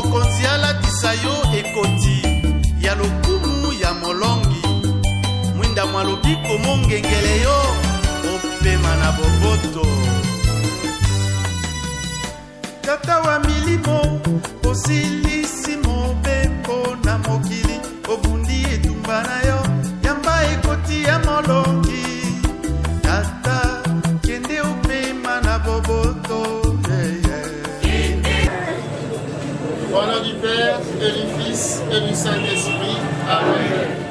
mokonzi alatisa yo ekoti ya lokumu ya molongi mwinda mwa lobiko mongengele yo opema na boboto tata wa milimo osilisi mobembo na mokili obundi etumba na yo yamba ekoti ya molongi tata kende opema na boboto. Au nom du Père, et du Fils, et du Saint-Esprit. Amen.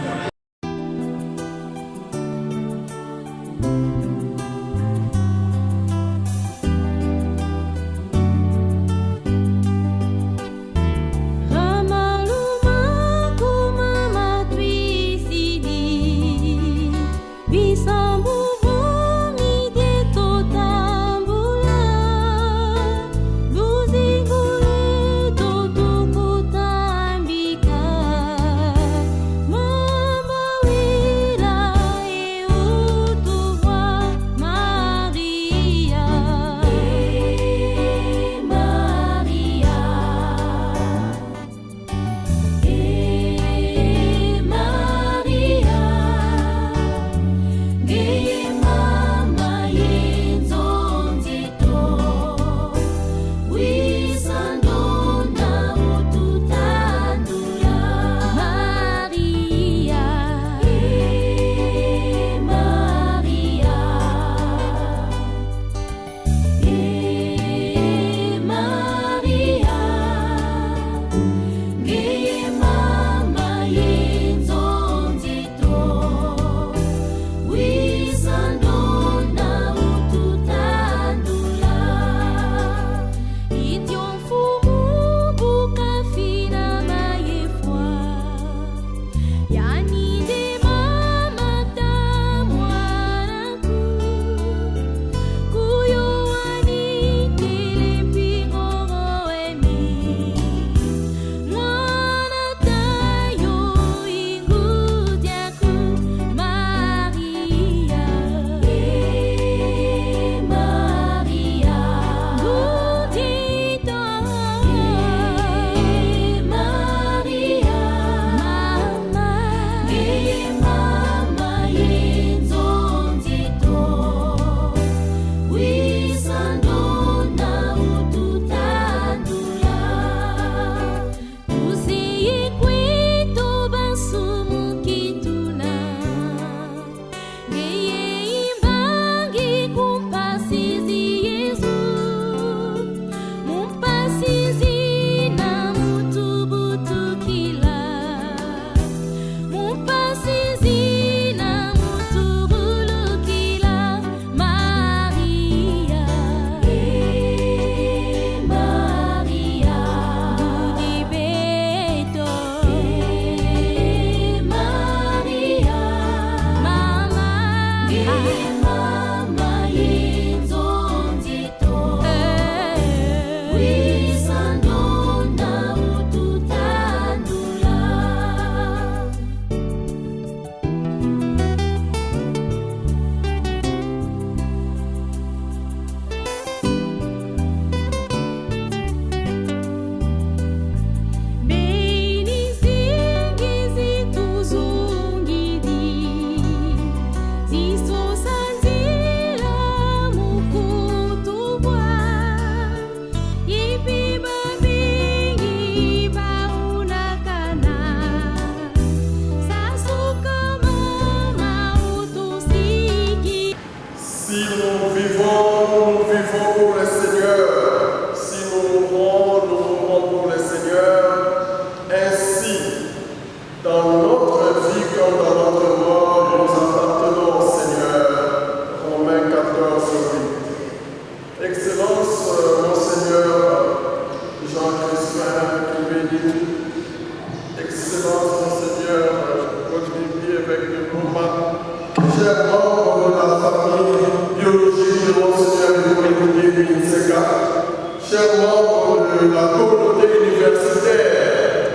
chers membres de la communauté universitaire,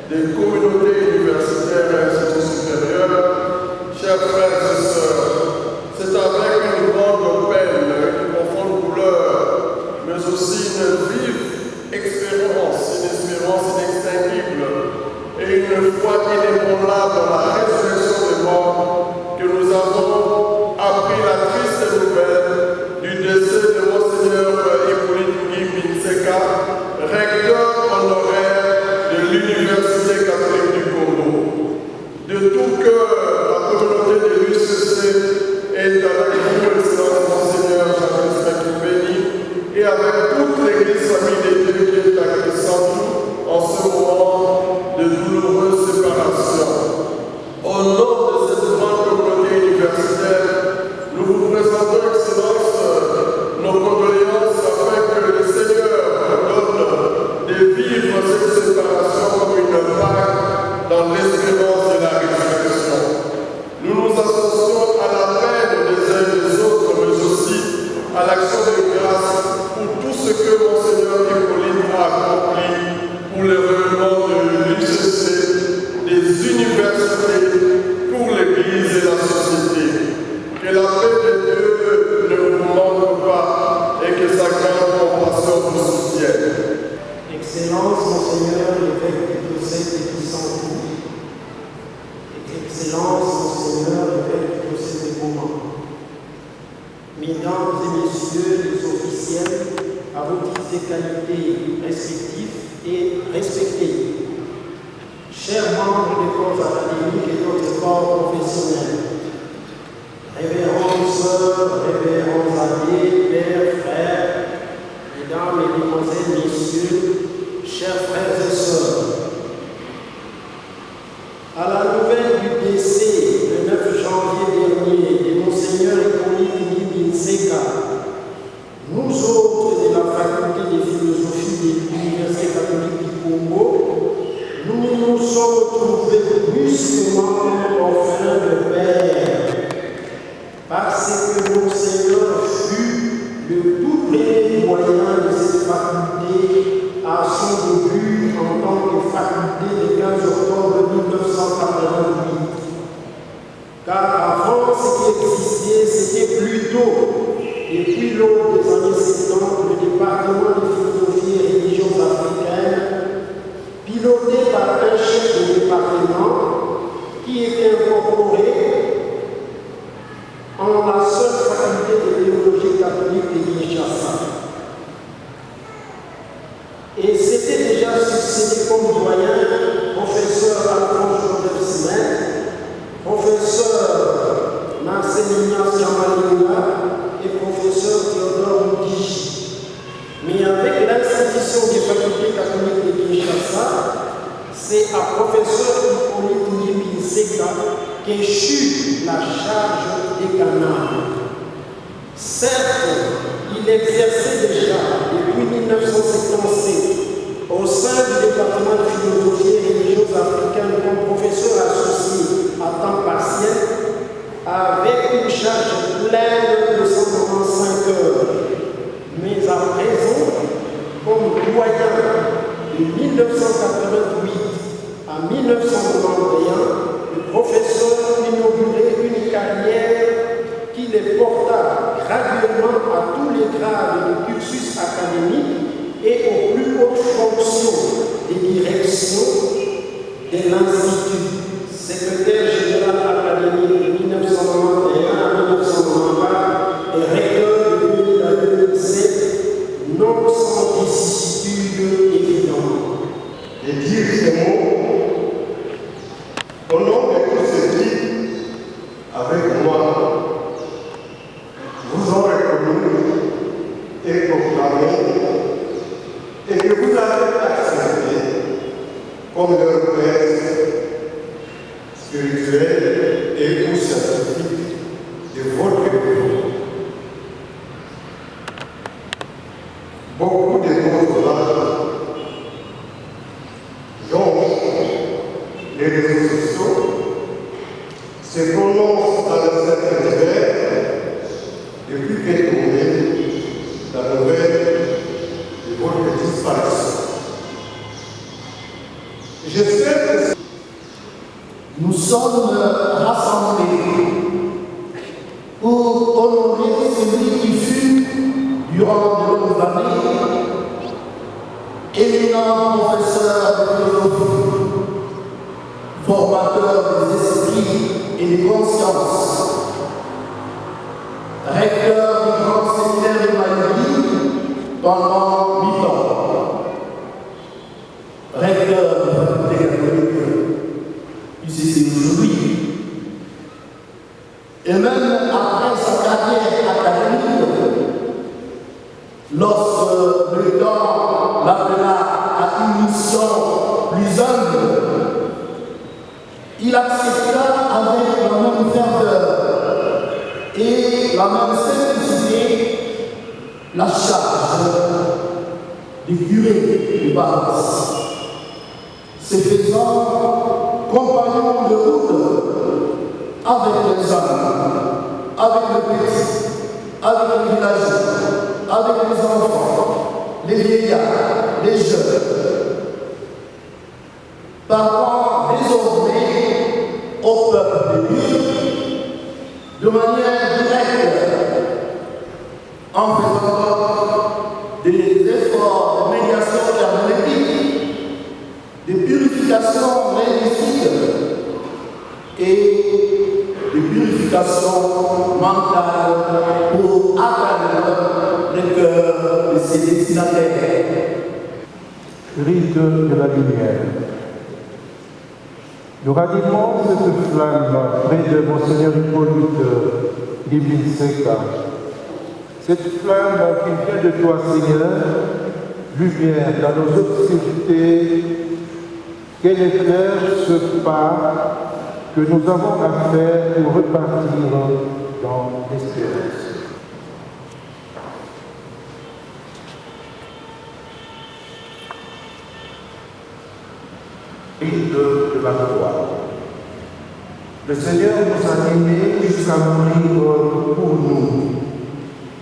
des communautés universitaires et instituts supérieurs, chers frères et sœurs, c'est avec une grande peine, une profonde douleur, mais aussi une vive espérance qualités respectives et respectées. Chers membres des corps académiques et d'autres corps professionnels, révérends sœurs, révérends amis, pères, frères, mesdames, mesdemoiselles, messieurs, chers frères et sœurs, à la nouvelle du décès le 9 janvier dernier de Monseigneur Hippolyte Nibi Nseka, nous autres de la faculté de philosophie de l'Université catholique du Congo, nous nous sommes retrouvés brusquement orphelins de père, parce que Monseigneur fut le tout premier doyen de cette faculté à son début en tant que faculté le 15 octobre 1988. Car avant, ce qui existait, c'était plutôt, depuis l'aube des années 70, le département de philosophie et religion africaine, piloté par un chef de département qui était incorporé en la seule faculté de théologie catholique de Kinshasa. Et c'était déjà succédé comme doyen professeur Alphonse Joseph Smith, professeur Marcelinias Kamalinga et professeur Théodore Moudiji. Mais avec l'institution des facultés catholiques de Kinshasa, c'est à professeur Hippolyte Nibi Nseka qu'échut la charge des canaux. Certes, il exerçait déjà depuis 1977 au sein du département de philosophie et religion africaine comme professeur associé à temps partiel avec une charge pleine de 195 heures. Mais à présent, comme doyen de 1988 à 1991, le professeur inaugurait une carrière qui les porta graduellement à tous les grades du cursus académique et aux plus hautes fonctions de direction de l'Institut. Secrétaire général académique de 1991 à 1994 et recteur de 2000 à 2007, non sans vicissitude évidente. Et dire ces mots au nom de tous ceux qui, avec moi, vous ont reconnu et proclamé et que vous avez accepté comme leur père spirituel et ou scientifique de votre époque. Beaucoup de nos ouvrages les réseaux sociaux se prononcent dans le cercle divers depuis qu'est tombée la nouvelle de votre disparition. J'espère que nous sommes rassemblés pour honorer celui qui fut, durant de longues années, éminent professeur de philosophie, formateur des esprits et des consciences, recteur du grand séminaire de Maïli pendant 8 ans, recteur de la faculté catholique du CC aujourd'hui, et même après sa carrière académique, lorsque le temps l'appela à une mission plus humble, il accepta avec la même ferveur et la même simplicité la charge du curé de base, se faisant compagnon de route avec les hommes, avec le petit, avec le village, avec les enfants, les vieillards, les jeunes, parlant désormais au peuple de Dieu de manière directe, en faisant des efforts de médiation herméneutique, de purification linguistique et de purification mentale pour atteindre le cœur de ses destinataires. rite de la lumière. Nous ranimons cette flamme près de Monseigneur Hippolyte Guibinseka. Cette flamme qui vient de toi, Seigneur, lumière dans nos obscurités, qu'elle éclaire ce pas que nous avons à faire pour repartir dans l'espérance. Rite de la croix. Le Seigneur nous a aimés jusqu'à mourir pour nous.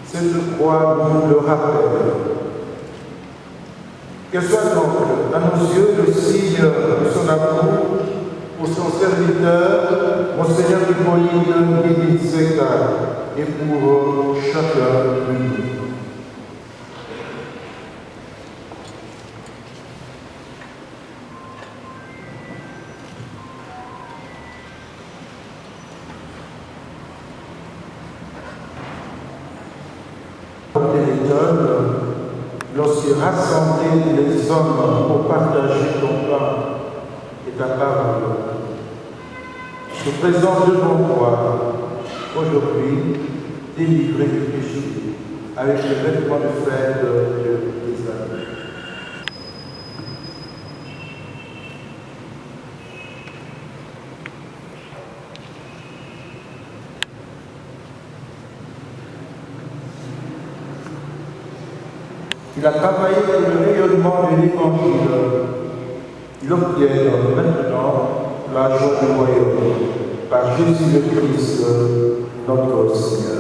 Cette croix nous le rappelle. Qu'elle soit donc à nos yeux le signe de son amour pour son serviteur, Monseigneur Hippolyte Guibinseka, et pour chacun de nous. Lorsque rassembler les hommes pour partager ton pain et ta parole, je présente devant toi aujourd'hui délivré du péché avec le vêtement de fête de Israël. Il a travaillé pour le rayonnement de l'Évangile. Il obtient maintenant la joie du royaume par Jésus le Christ, notre Seigneur.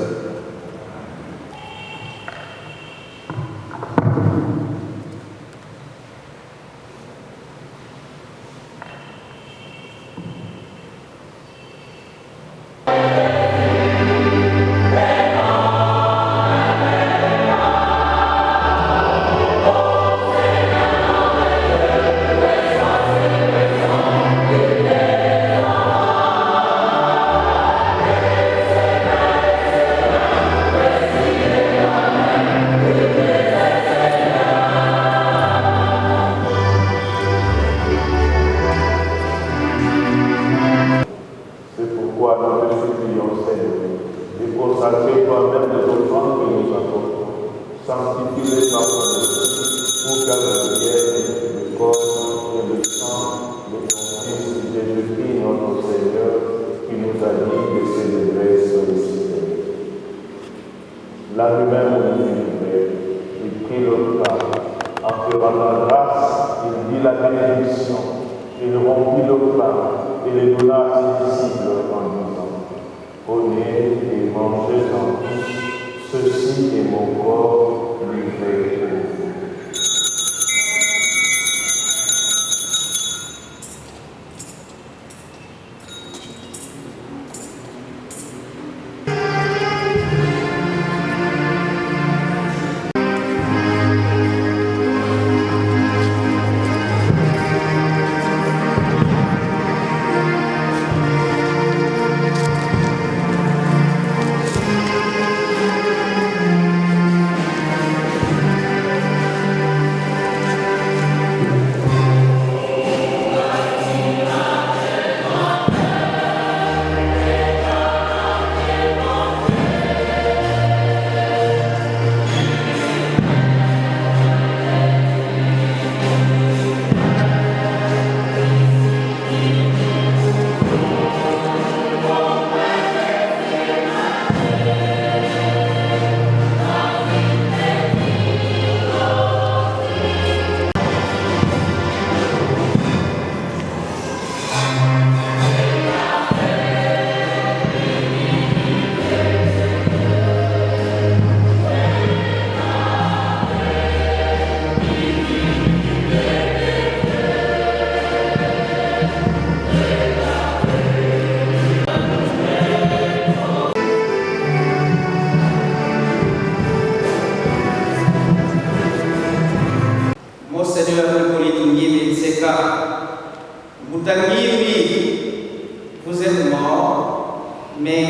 Vous êtes mort, mais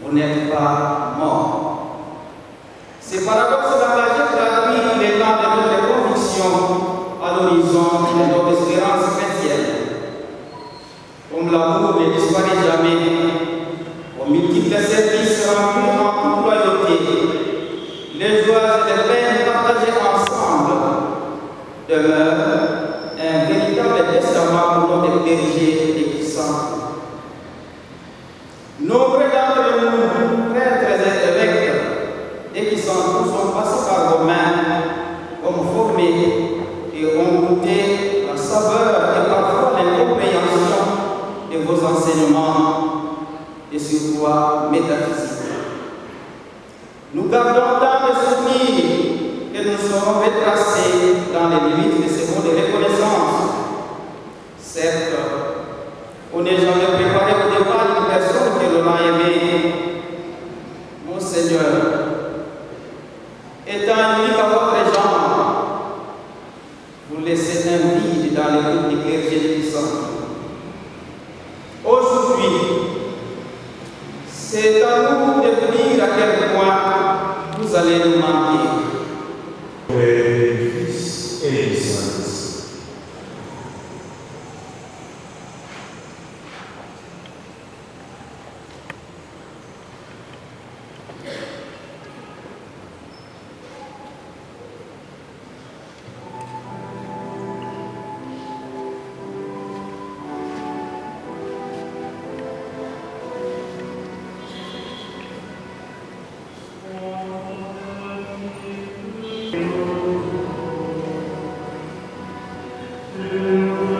vous n'êtes pas mort. Ces paradoxes de la magie traduisent les temps de notre conviction à l'origine. demeure un véritable testament pour notre berger et qui sent. Nombreux d'entre nous, prêtres et évêques, et qui sont passés par vos mains comme formés et ont goûté la saveur et parfois l'incompréhension de vos enseignements et surtout métaphysiques. Nous gardons tant de souvenirs que nous serons retracés dans les limites de ce monde de reconnaissance. Certes, on n'est jamais préparé au départ d'une personne que l'on a aimée. Mon Seigneur, étant unique à votre genre, vous laissez un vide dans les groupes des clergés du sang. Aujourd'hui, c'est à nous de dire à quel point vous allez nous manquer.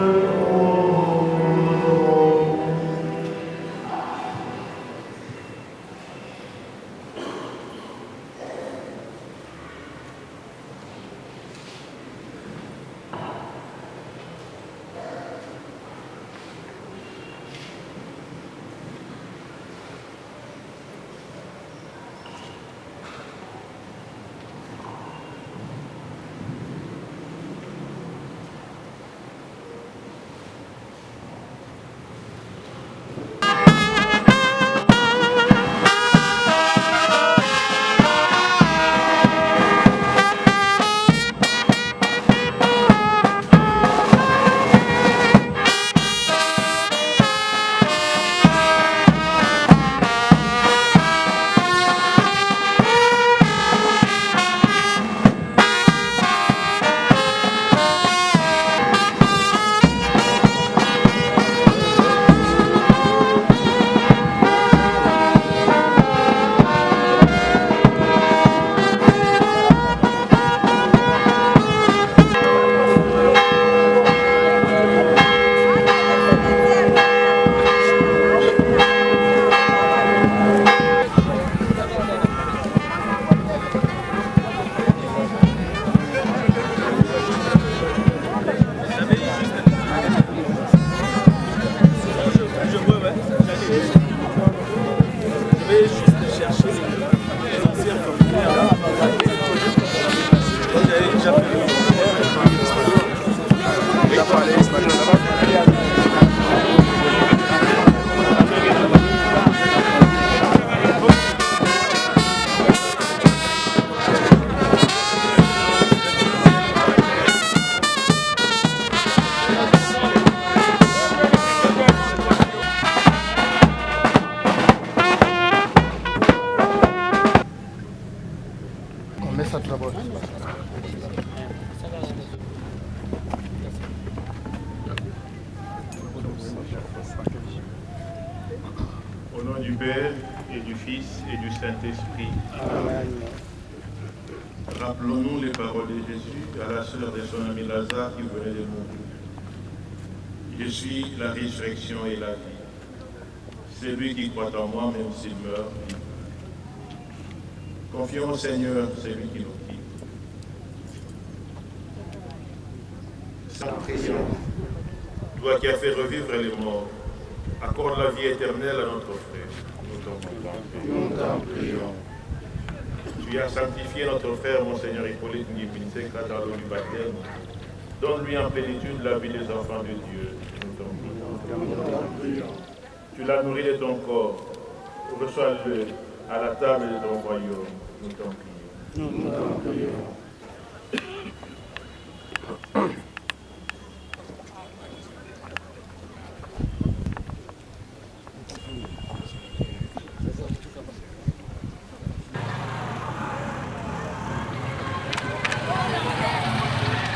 Père, du Fils et du Saint-Esprit. Au nom du Père et du Fils et du Saint-Esprit. Amen. Rappelons-nous les paroles de Jésus à la sœur de son ami Lazare qui venait de mourir. Je suis la résurrection et la vie. Celui qui croit en moi, même s'il meurt, vivra. Confions au Seigneur celui qui nous quitte. Saint prions. Toi qui as fait revivre les morts, accorde la vie éternelle à notre frère. Nous t'en prions. Tu as sanctifié notre frère, Monseigneur Hippolyte Ngibinseka, dans l'eau du baptême. Donne-lui en plénitude la vie des enfants de Dieu. Nous t'en prions. Tu l'as nourri de ton corps. Reçois-le à la table de ton royaume. Nous t'en prions.